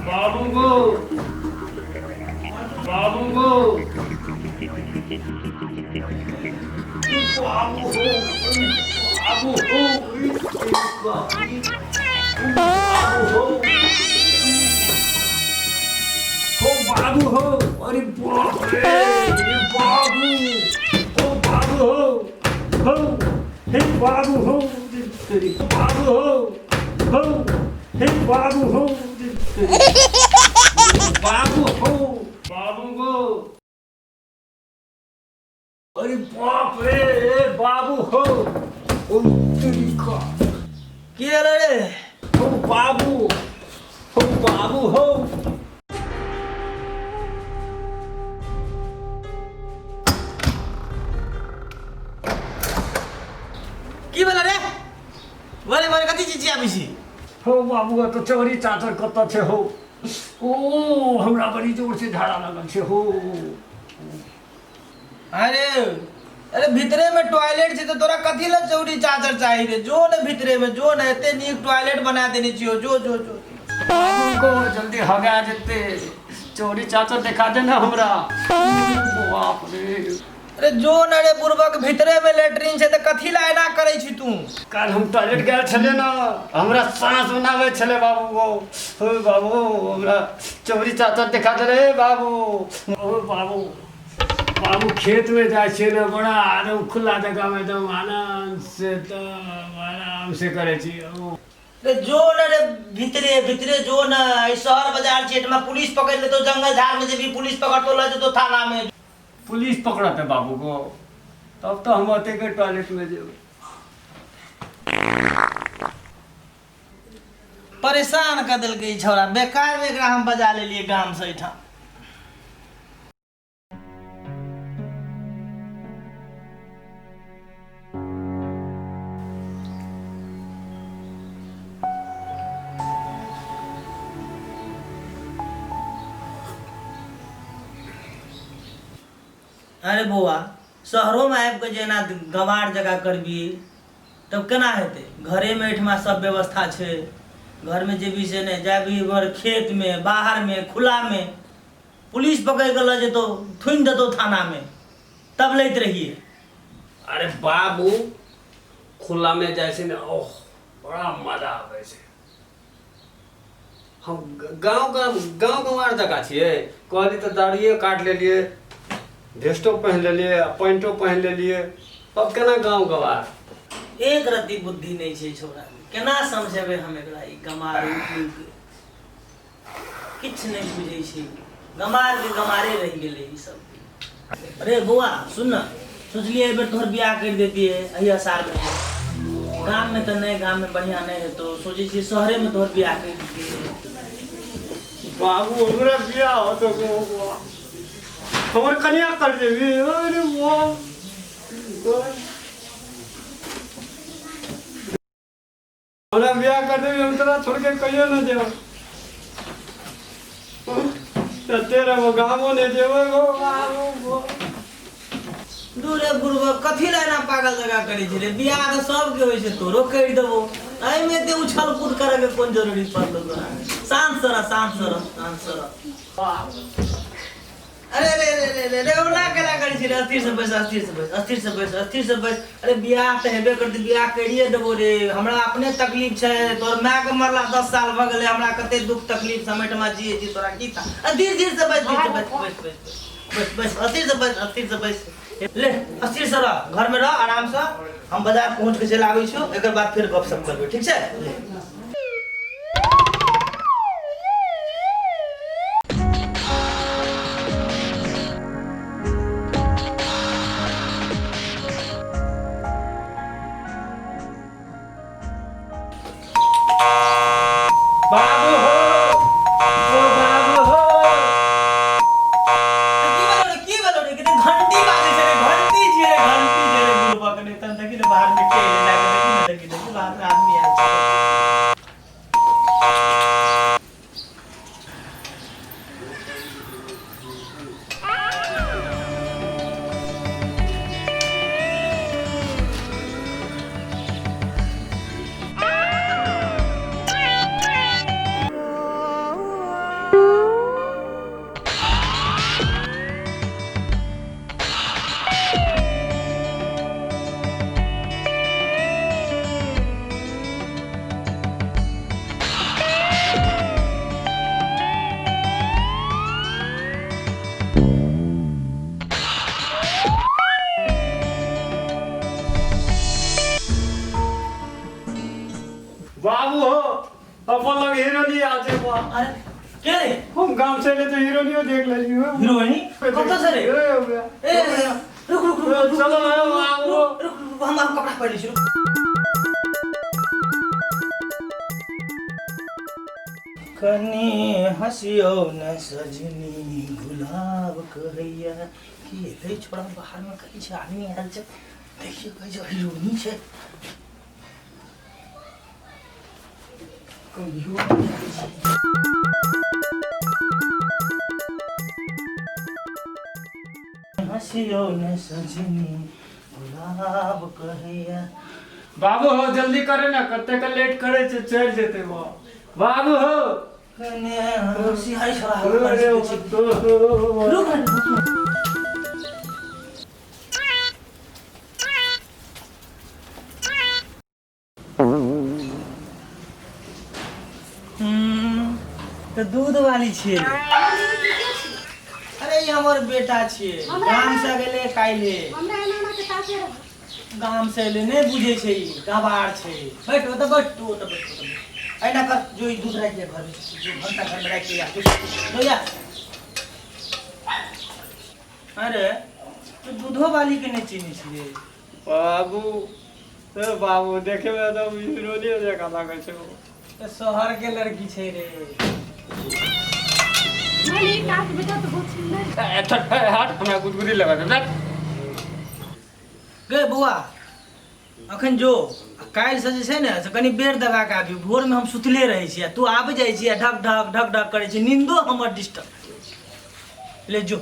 बाबू को बाबू को बाबू हो बाबू हो बाबू हो अरे बाप रे बाबू ओ बाबू हो हे बाबू हो तेरी बाबू हो हे बाबू हो बाबू हो बाबू को अरे बाप रे बाबू हो ओ तेरी का क्या रे हो बाबू हो की बोला रे बोले बोले कति चीज आबिसी हो बाबू तो चोरी चाचर कत छे हो ओ हमरा बड़ी जोर से झाड़ा लगल छे हो अरे अरे भितरे में टॉयलेट छे तो तोरा कथी ला चौरी चादर चाहिए रे जो ने भितरे में जो ने एते नीक टॉयलेट बना देनी छियो जो जो जो बाबू को जल्दी हगा जेते चोरी चाचर दिखा देना हमरा बाप रे अरे जो न रे बुर्बक भितरे में लेटरिन छे त कथी ला एना करै छी तू कल हम टॉयलेट गए छले ना हमरा सांस बनावे छले बाबू को हो बाबू हमरा चोरी चाचर दिखा दे रे बाबू ओ बाबू बाबू खेत में जाए छे ना बड़ा एकदम खुला जगह में एकदम आराम से करे छी रे जो न रे भितरे भितरे जो न शहर बाजार छेट में पुलिस पकड़ ले तो जंगल झाड़ में जे भी पुलिस पकड़ तो ले तो थाना में पुलिस पकड़ते बाबू को तब तो हम आते के टॉयलेट में जे परेशान कर दिल गई छोरा बेकार में एकरा हम बजा ले लिए गांव से इठा अरे बउआ शहरों में आबि के जेना गवार जगह करबी तब केना हेतै घरे में एठमा सब व्यवस्था छे घर में जे भी से नहीं जाबी घर खेत में बाहर में खुला में पुलिस पकड़ के ल जेतो थुन देतो थाना में तब लेत रहिए अरे बाबू खुला में जैसे ना ओह बड़ा मजा आवे छे हम गांव गंवार जगह छिए कहली तो दाढ़िए काट लेलिए भेस्टो पहन लेलिए पैंटो पहन लेलिए अब केना गांव गवार एक रत्ती बुद्धि नहीं छे छोरा केना समझेबे हम एकरा ई गमार किछ नहीं बुझै छे गमार के गमारे रह गेले ई सब अरे बुआ सुन ना सोचलिए एक बार तोहर बियाह कर देती है अहिया साल में गांव में तो नहीं गांव में बढ़िया नहीं है तो सोचे छी शहरे में तोहर बियाह कर देती बाबू हमरा बियाह हो तो हमर कन्या कर देबी अरे वाह हमरा बियाह कर देबी हम तोरा छोड़ के कहियो न जेब तेरा वो गाँवो ने जेबो बाबू दूरे बुढ़वा कथी लेना पागल जगह करे छे रे बियाह तो सब के होय छे तोरो कर देबो एई में ते उछल कूद करे के कोन जरूरी पड़लो तोरा शांत सरा अरे रे रे रे रे रे ओला केला करी छे अस्थिर से बैस अरे बियाह त हेबे करती बियाह करिए देबो रे हमरा अपने तकलीफ छे तोर मां के मरला 10 साल भ गेले हमरा कते दुख तकलीफ समेट में जिए छी तोरा की था धीरे से बैस अस्थिर से बैस ले अस्थिर से रह घर में रह आराम से हम बाजार पहुंच के चला आबै छी एकर बाद फिर गपशप करबे ठीक छे बाबू हो अपन लोग हीरोनी आते बा अरे के रे हम गांव से ले तो हीरोनियो देख ले लियो हीरोइनी कत से रे ए रुक रुक रुक चलो बाबू रुक हम कपड़ा पहन ली शुरू कनी हसियो न सजनी गुलाब कहैया कि रे छोड़ा बाहर में कहीं से आदमी आयल छै देखिए कहीं जो हीरोइनी छै हसियो न सजनी गुलाब कहैया बाबू हो जल्दी करे ना कते का लेट करे से चल जेते बा बाबू हो कने सिहाई छोड़ा अरे रुक तो दूध वाली छियै अरे ये हमर बेटा छियै गाम से गेले काइले हमरा एना के साथे रह गाम से ले नहीं बुझे छै ई गवार छै बैठ ओ त बैठ तू त बैठ ऐना कर जो ई दूध राख दे घर में जो घंटा घर में राख के या अरे तो दूधो वाली के नहीं चिन्ह छियै बाबू ए बाबू देखे में तो हीरोनी जका लागे छै तो शहर के लड़की छै रे माली काट बेटा तो बहुत सुंदर हट हमरा गुदगुदी लगा दे गे बौआ अखन जो काल्हि से जे छै ने से कनी बेर दबा के आबी भोर में हम सुतले रहै छी तू आबि जाइ छी ढक ढक ढक ढक करै छी नींदो हमर डिस्टर्ब ले जो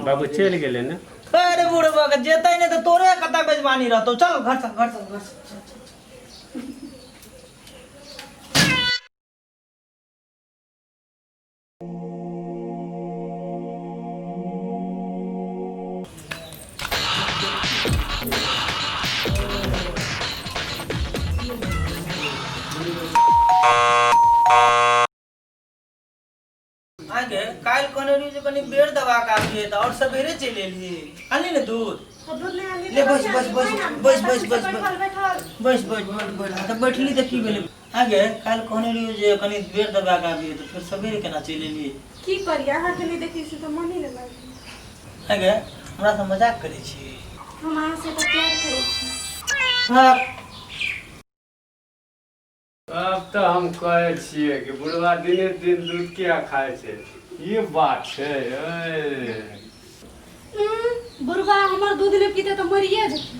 बाबू चल गेले ना अरे बूढ़े बाबा जेतै नहीं तो तोरे कता बेजबानी रहतौ चल घर चल घर चल घर चल आगे काल कोने रही जो कनी बेर दबा के आबिए त और सवेरे चल एलिए आली ने दूध दूध ले आली ले बस बस बस बस बस बस बस बस बस त बैठली त की भेले आगे काल कोने रही जे कनी बेर दबा के आबिए त फिर सवेरे केना चल एलिए की करिए अहाँ के नहीं देखी से तो मन ही नहीं लागे आगे हमरा से मजाक करे छी हम अहाँ से तो प्यार करे छी हां अब तो हम कहे छिए कि बुढ़वा दिने दिन दूध क्या खाए छे ये बात है बुढ़वा हमर दूध ले पीते तो मरिए जेते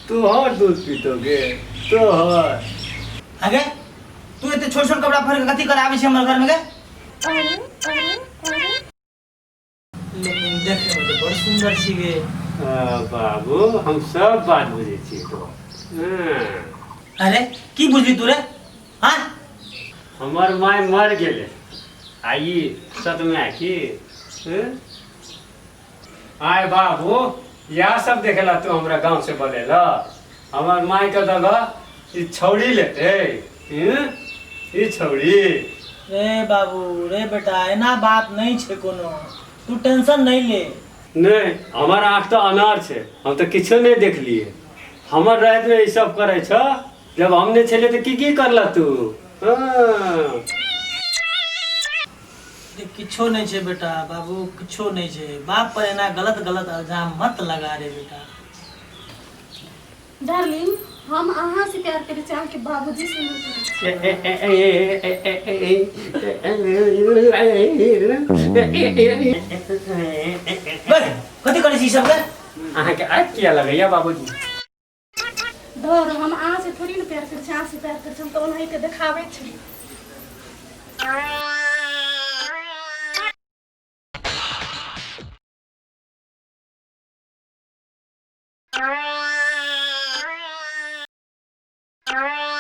तू और दूध पीतोगे तो और आगे तू इतने छोट छोट कपड़ा पहन के कथी कर आबे छी हमर घर में गे अरे लेकिन देखे में तो बड़ सुंदर छी गे बाबू हम सब बात बुझे छी तो अरे की बुझली तू रे हां हमार माय मर गेले आई सदमे की आय बाबू यह सब देखेला तू हमरा गांव से बोलेला हमार माय के दगा ई छौड़ी लेते ई छौड़ी रे बाबू रे बेटा एना बात नहीं छे कोनो तू टेंशन नहीं ले नहीं हमार आँख तो अनार छे हम तो किछो नहीं देखलिए हमर रात में ई सब करे छ जब हमने छले तो की करला तू किछो नहीं छे बेटा बाबू किछो नहीं छे बाप पर एना गलत गलत इल्जाम मत लगा रे बेटा डार्लिंग हम अहाँ से प्यार करे चाह के बाबूजी से कथी करे छी सब के अहाँ के आँख किया लगैया बाबूजी धर हम अहाँ से थोड़ी ना प्यार करे अहाँ से प्यार करे हम तो उन्हीं के दिखावे छी All right.